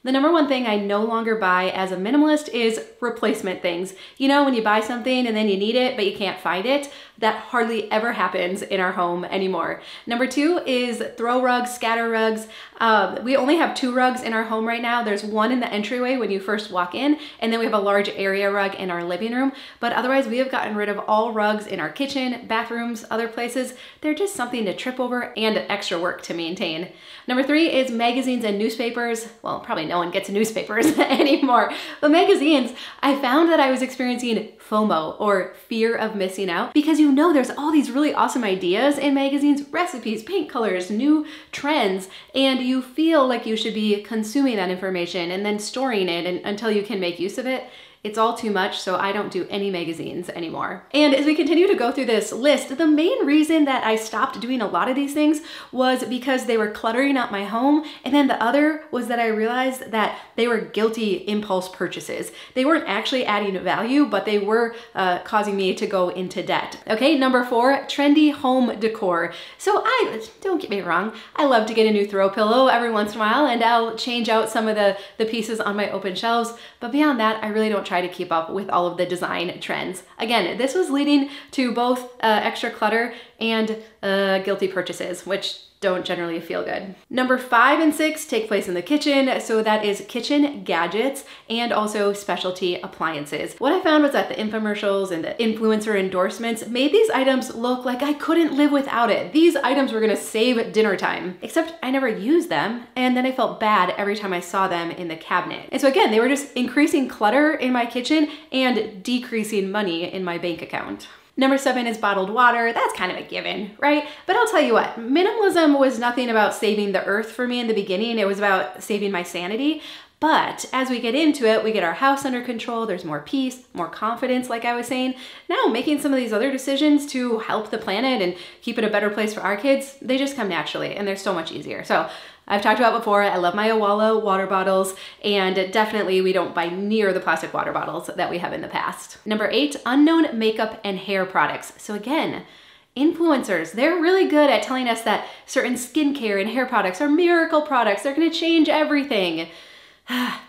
The number one thing I no longer buy as a minimalist is replacement things. You know, when you buy something and then you need it, but you can't find it, that hardly ever happens in our home anymore. Number two is throw rugs, scatter rugs. We only have 2 rugs in our home right now. There's one in the entryway when you first walk in, and then we have a large area rug in our living room. But otherwise, we have gotten rid of all rugs in our kitchen, bathrooms, other places. They're just something to trip over and extra work to maintain. Number 3 is magazines and newspapers. Well, probably no one gets newspapers anymore, but magazines, I found that I was experiencing FOMO, or fear of missing out, because you know there's all these really awesome ideas in magazines, recipes, paint colors, new trends, and you feel like you should be consuming that information and then storing it until you can make use of it. It's all too much, so I don't do any magazines anymore. And as we continue to go through this list, the main reason that I stopped doing a lot of these things was because they were cluttering up my home, and then the other was that I realized that they were guilty impulse purchases. They weren't actually adding value, but they were causing me to go into debt. Okay, number 4, trendy home decor. So don't get me wrong, I love to get a new throw pillow every once in a while, and I'll change out some of the pieces on my open shelves, but beyond that, I really don't try to keep up with all of the design trends. Again, this was leading to both extra clutter and guilty purchases, which don't generally feel good. Number 5 and 6 take place in the kitchen. So that is kitchen gadgets and also specialty appliances. What I found was that the infomercials and the influencer endorsements made these items look like I couldn't live without it. These items were gonna save dinner time, except I never used them. And then I felt bad every time I saw them in the cabinet. And so again, they were just increasing clutter in my kitchen and decreasing money in my bank account. Number 7 is bottled water. That's kind of a given, right? But I'll tell you what, minimalism was nothing about saving the earth for me in the beginning. It was about saving my sanity. But as we get into it, we get our house under control, there's more peace, more confidence, like I was saying. Now, making some of these other decisions to help the planet and keep it a better place for our kids, they just come naturally and they're so much easier. So I've talked about before, I love my Owala water bottles, and definitely we don't buy near the plastic water bottles that we have in the past. Number 8, unknown makeup and hair products. So again, influencers, they're really good at telling us that certain skincare and hair products are miracle products. They're gonna change everything.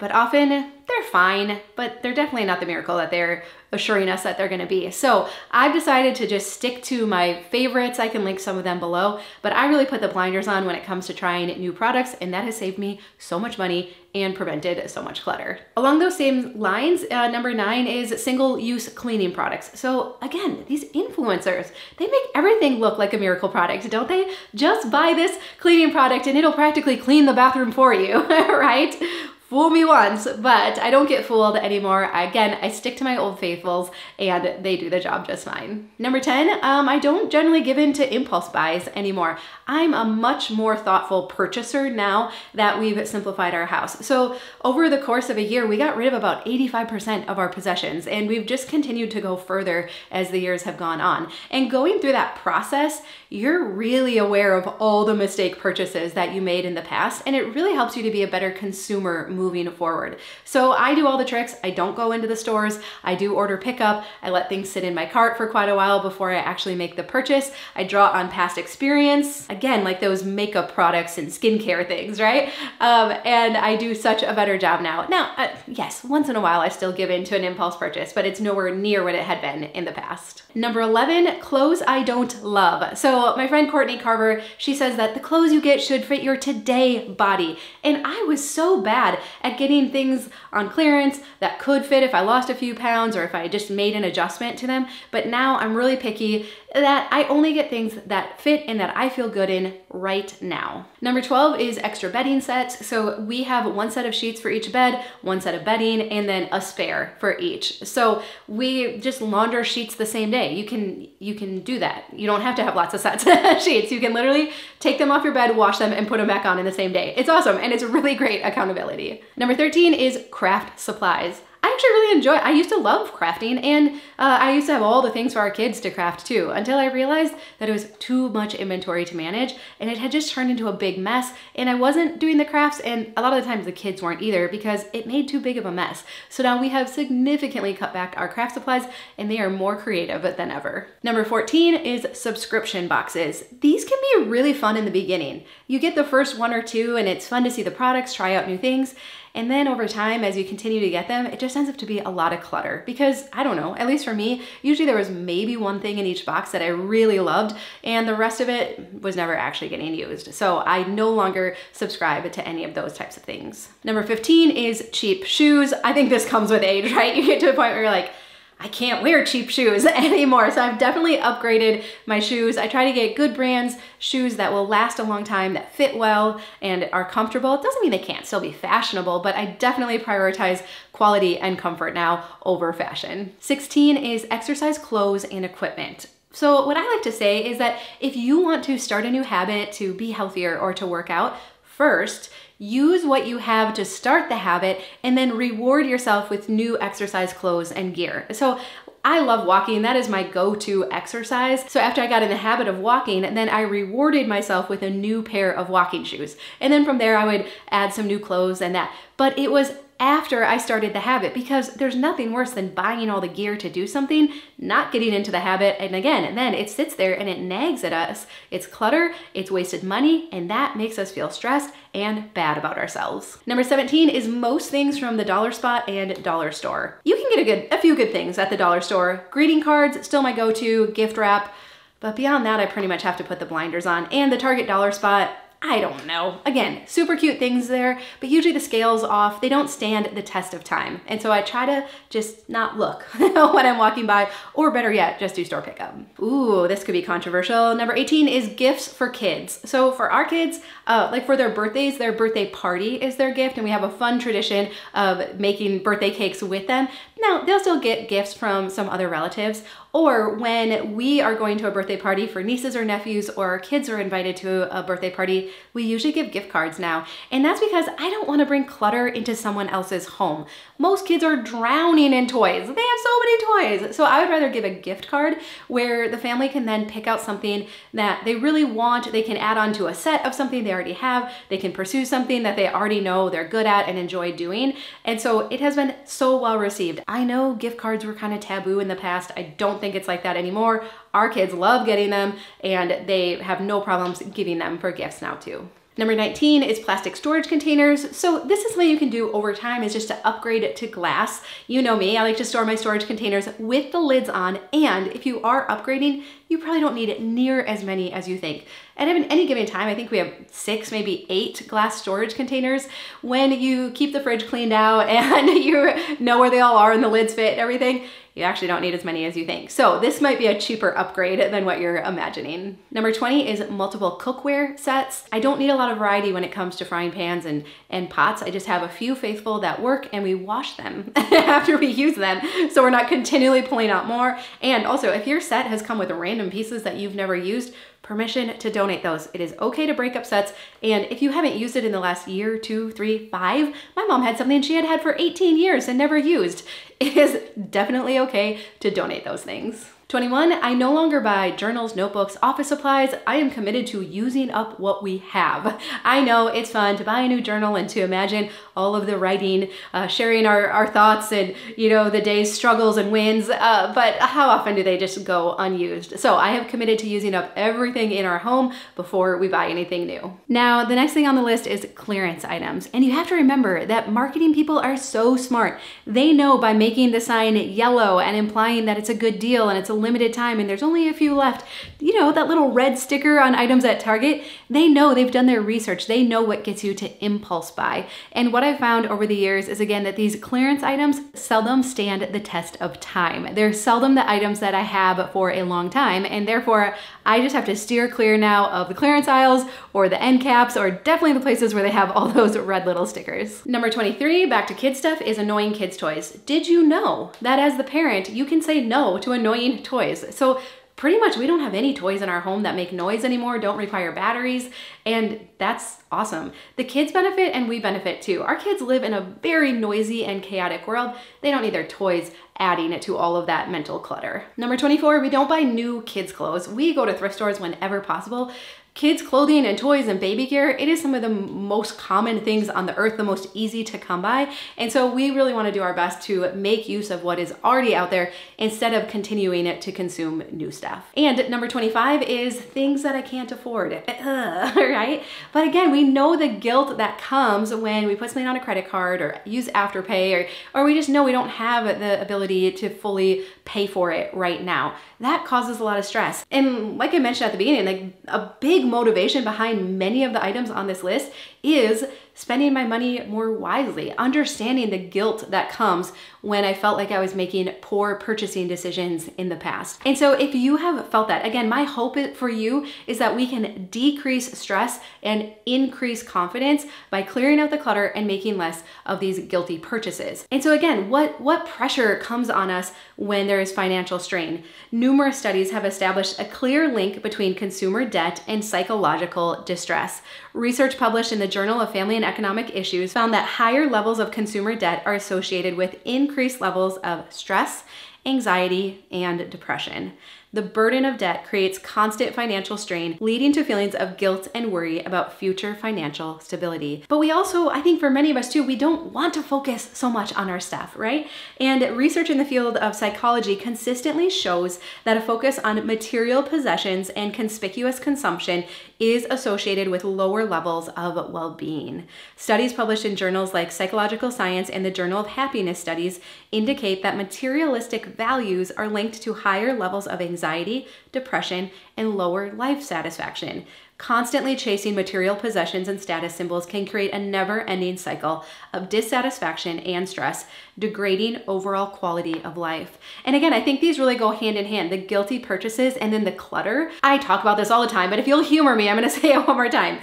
But often they're fine, but they're definitely not the miracle that they're assuring us that they're gonna be. So I've decided to just stick to my favorites. I can link some of them below, but I really put the blinders on when it comes to trying new products, and that has saved me so much money and prevented so much clutter. Along those same lines, number 9 is single-use cleaning products. So again, these influencers, they make everything look like a miracle product, don't they? Just buy this cleaning product and it'll practically clean the bathroom for you, right? Fool me once, but I don't get fooled anymore. Again, I stick to my old faithfuls and they do the job just fine. Number 10, I don't generally give in to impulse buys anymore. I'm a much more thoughtful purchaser now that we've simplified our house. So over the course of a year, we got rid of about 85% of our possessions, and we've just continued to go further as the years have gone on. And going through that process, you're really aware of all the mistake purchases that you made in the past, and it really helps you to be a better consumer moving forward. So I do all the tricks. I don't go into the stores. I do order pickup. I let things sit in my cart for quite a while before I actually make the purchase. I draw on past experience. Again, like those makeup products and skincare things, right? And I do such a better job now. Now, yes, once in a while I still give in to an impulse purchase, but it's nowhere near what it had been in the past. Number 11, clothes I don't love. So my friend Courtney Carver, she says that the clothes you get should fit your today body. And I was so bad at getting things on clearance that could fit if I lost a few pounds or if I just made an adjustment to them. But now I'm really picky that I only get things that fit and that I feel good in right now. Number 12 is extra bedding sets. So we have one set of sheets for each bed, one set of bedding, and then a spare for each. So we just launder sheets the same day. You can do that. You don't have to have lots of sets of sheets. You can literally take them off your bed, wash them, and put them back on in the same day. It's awesome, and it's really great accountability. Number 13 is craft supplies. I actually really enjoy it. I used to love crafting, and I used to have all the things for our kids to craft too, until I realized that it was too much inventory to manage, and it had just turned into a big mess, and I wasn't doing the crafts, and a lot of the times the kids weren't either because it made too big of a mess. So now we have significantly cut back our craft supplies, and they are more creative than ever. Number 14 is subscription boxes. These can be really fun in the beginning. You get the first 1 or 2, and it's fun to see the products, try out new things. And then over time, as you continue to get them, it just ends up to be a lot of clutter because I don't know, at least for me, usually there was maybe one thing in each box that I really loved and the rest of it was never actually getting used. So I no longer subscribe to any of those types of things. Number 15 is cheap shoes. I think this comes with age, right? You get to a point where you're like, I can't wear cheap shoes anymore. So I've definitely upgraded my shoes. I try to get good brands, shoes that will last a long time, that fit well and are comfortable. It doesn't mean they can't still be fashionable, but I definitely prioritize quality and comfort now over fashion. 16 is exercise clothes and equipment. So what I like to say is that if you want to start a new habit to be healthier or to work out, first, use what you have to start the habit and then reward yourself with new exercise clothes and gear. So I love walking. That is my go-to exercise. So after I got in the habit of walking, then I rewarded myself with a new pair of walking shoes. And then from there, I would add some new clothes and that. But it was after I started the habit because there's nothing worse than buying all the gear to do something, not getting into the habit, and then it sits there and it nags at us. It's clutter, it's wasted money, and that makes us feel stressed and bad about ourselves. Number 17 is most things from the dollar spot and dollar store. You can get a few good things at the dollar store. Greeting cards, still my go-to, gift wrap, but beyond that, I pretty much have to put the blinders on. And the Target dollar spot, I don't know. Again, super cute things there, but usually the scale's off. They don't stand the test of time. And so I try to just not look when I'm walking by, or better yet, just do store pickup. Ooh, this could be controversial. Number 18 is gifts for kids. So for our kids, like for their birthdays, their birthday party is their gift, and we have a fun tradition of making birthday cakes with them. Now, they'll still get gifts from some other relatives, or when we are going to a birthday party for nieces or nephews, or our kids are invited to a birthday party, we usually give gift cards now. And that's because I don't want to bring clutter into someone else's home. Most kids are drowning in toys. They have so many toys. So I would rather give a gift card where the family can then pick out something that they really want. They can add on to a set of something they already have. They can pursue something that they already know they're good at and enjoy doing. And so it has been so well received. I know gift cards were kind of taboo in the past. I don't think it's like that anymore. Our kids love getting them and they have no problems giving them for gifts now too. Number 19 is plastic storage containers. So this is something you can do over time, is just to upgrade it to glass. You know me, I like to store my storage containers with the lids on, and if you are upgrading, you probably don't need near as many as you think. At any given time, I think we have 6, maybe 8 glass storage containers. When you keep the fridge cleaned out and you know where they all are and the lids fit and everything, you actually don't need as many as you think. So this might be a cheaper upgrade than what you're imagining. Number 20 is multiple cookware sets. I don't need a lot of variety when it comes to frying pans and pots. I just have a few faithful that work and we wash them after we use them. So we're not continually pulling out more. And also, if your set has come with random pieces that you've never used, permission to donate those. It is okay to break up sets. And if you haven't used it in the last year, 2, 3, 5, my mom had something she had had for 18 years and never used. It is definitely okay to donate those things. 21, I no longer buy journals, notebooks, office supplies. I am committed to using up what we have. I know it's fun to buy a new journal and to imagine all of the writing, sharing our thoughts and, you know, the day's struggles and wins, but how often do they just go unused? So I have committed to using up everything in our home before we buy anything new. Now, the next thing on the list is clearance items. And you have to remember that marketing people are so smart. They know by making the sign yellow and implying that it's a good deal and it's a limited time and there's only a few left, you know, that little red sticker on items at Target, they know, they've done their research. They know what gets you to impulse buy. And what I've found over the years is, again, that these clearance items seldom stand the test of time. They're seldom the items that I have for a long time, and therefore I just have to steer clear now of the clearance aisles or the end caps, or definitely the places where they have all those red little stickers. Number 23, back to kid stuff, is annoying kids toys. Did you know that as the parent, you can say no to annoying toys? So pretty much we don't have any toys in our home that make noise anymore, don't require batteries, and that's awesome. The kids benefit and we benefit too. Our kids live in a very noisy and chaotic world. They don't need their toys adding it to all of that mental clutter. Number 24, we don't buy new kids clothes. We go to thrift stores whenever possible. Kids' clothing and toys and baby gear, it is some of the most common things on the earth, the most easy to come by. And so we really want to do our best to make use of what is already out there instead of continuing it to consume new stuff. And number 25 is things that I can't afford, right? But again, we know the guilt that comes when we put something on a credit card or use Afterpay, or we just know we don't have the ability to fully pay for it right now. That causes a lot of stress. And like I mentioned at the beginning, like a big motivation behind many of the items on this list is spending my money more wisely, understanding the guilt that comes when I felt like I was making poor purchasing decisions in the past. And so if you have felt that, again, my hope for you is that we can decrease stress and increase confidence by clearing out the clutter and making less of these guilty purchases. And so again, what pressure comes on us when there is financial strain? Numerous studies have established a clear link between consumer debt and psychological distress. Research published in the Journal of Family and Economic Issues found that higher levels of consumer debt are associated with increased levels of stress, anxiety, and depression. The burden of debt creates constant financial strain, leading to feelings of guilt and worry about future financial stability. But we also, I think for many of us too, we don't want to focus so much on our stuff, right? And research in the field of psychology consistently shows that a focus on material possessions and conspicuous consumption is associated with lower levels of well-being. Studies published in journals like Psychological Science and the Journal of Happiness Studies indicate that materialistic values are linked to higher levels of anxiety, depression, and lower life satisfaction. Constantly chasing material possessions and status symbols can create a never-ending cycle of dissatisfaction and stress, degrading overall quality of life. And again, I think these really go hand in hand, the guilty purchases and then the clutter. I talk about this all the time, but if you'll humor me, I'm gonna say it one more time.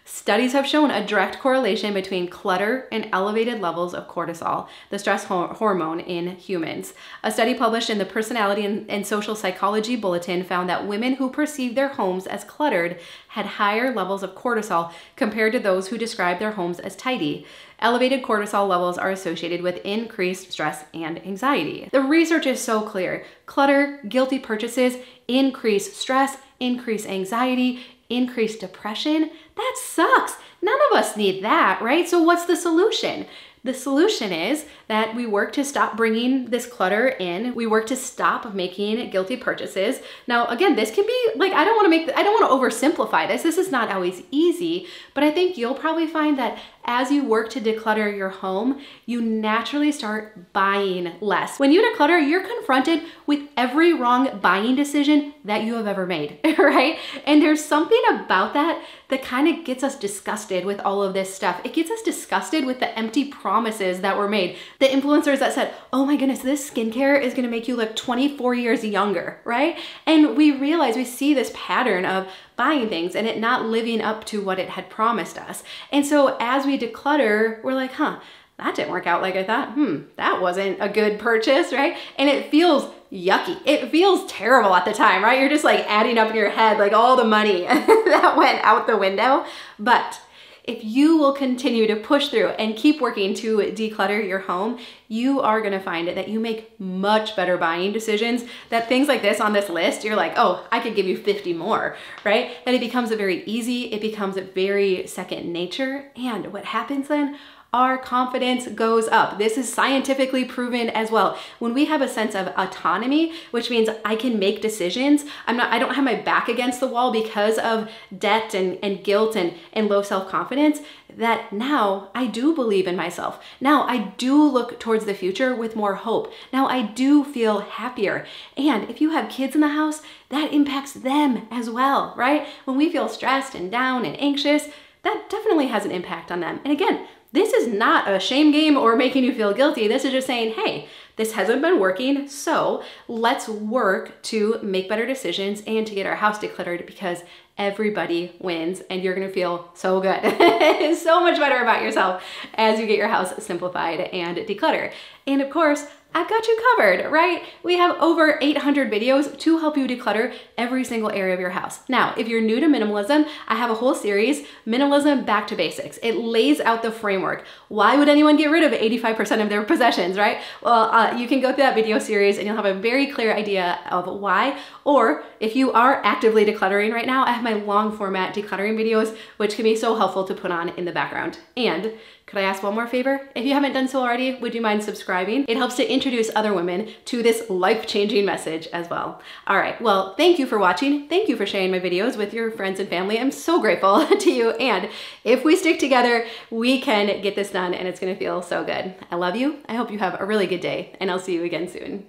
Studies have shown a direct correlation between clutter and elevated levels of cortisol, the stress hormone in humans. A study published in the Personality and Social Psychology Bulletin found that women who perceived their homes as cluttered had higher levels of cortisol compared to those who described their homes as tidy. Elevated cortisol levels are associated with increased stress and anxiety. The research is so clear. Clutter, guilty purchases, increase stress, increase anxiety, increased depression. That sucks. None of us need that, right? So what's the solution? The solution is that we work to stop bringing this clutter in. We work to stop making guilty purchases. Now, again, this can be like, I don't want to oversimplify this. This is not always easy, but I think you'll probably find that as you work to declutter your home, you naturally start buying less. When you declutter, you're confronted with every wrong buying decision that you have ever made, right? And there's something about that that kind of gets us disgusted with all of this stuff. It gets us disgusted with the empty promises that were made. The influencers that said, oh my goodness, this skincare is gonna make you look 24 years younger, right? And we realize, we see this pattern of buying things and it not living up to what it had promised us. And so as we declutter, we're like, that didn't work out like I thought. That wasn't a good purchase, right? And it feels yucky. It feels terrible at the time, right? You're just like adding up in your head, like all the money that went out the window. But if you will continue to push through and keep working to declutter your home, you are gonna find that you make much better buying decisions, that things like this on this list, you're like, oh, I could give you 50 more, right? That it becomes very easy, it becomes very second nature. And what happens then? Our confidence goes up. This is scientifically proven as well. When we have a sense of autonomy, which means I can make decisions, I don't have my back against the wall because of debt and guilt and low self-confidence, that now I do believe in myself. Now I do look towards the future with more hope. Now I do feel happier. And if you have kids in the house, that impacts them as well, right? When we feel stressed and down and anxious, that definitely has an impact on them. And again, this is not a shame game or making you feel guilty. This is just saying, hey, this hasn't been working, so let's work to make better decisions and to get our house decluttered, because everybody wins and you're gonna feel so good. So much better about yourself as you get your house simplified and declutter. And of course, I've got you covered, right? We have over 800 videos to help you declutter every single area of your house. Now, if you're new to minimalism, I have a whole series, Minimalism Back to Basics. It lays out the framework. Why would anyone get rid of 85% of their possessions, right? Well, you can go through that video series and you'll have a very clear idea of why. Or if you are actively decluttering right now, I have my long format decluttering videos, which can be so helpful to put on in the background. And could I ask one more favor? If you haven't done so already, would you mind subscribing? It helps to introduce other women to this life-changing message as well. All right, well, thank you for watching. Thank you for sharing my videos with your friends and family. I'm so grateful to you. And if we stick together, we can get this done and it's gonna feel so good. I love you. I hope you have a really good day and I'll see you again soon.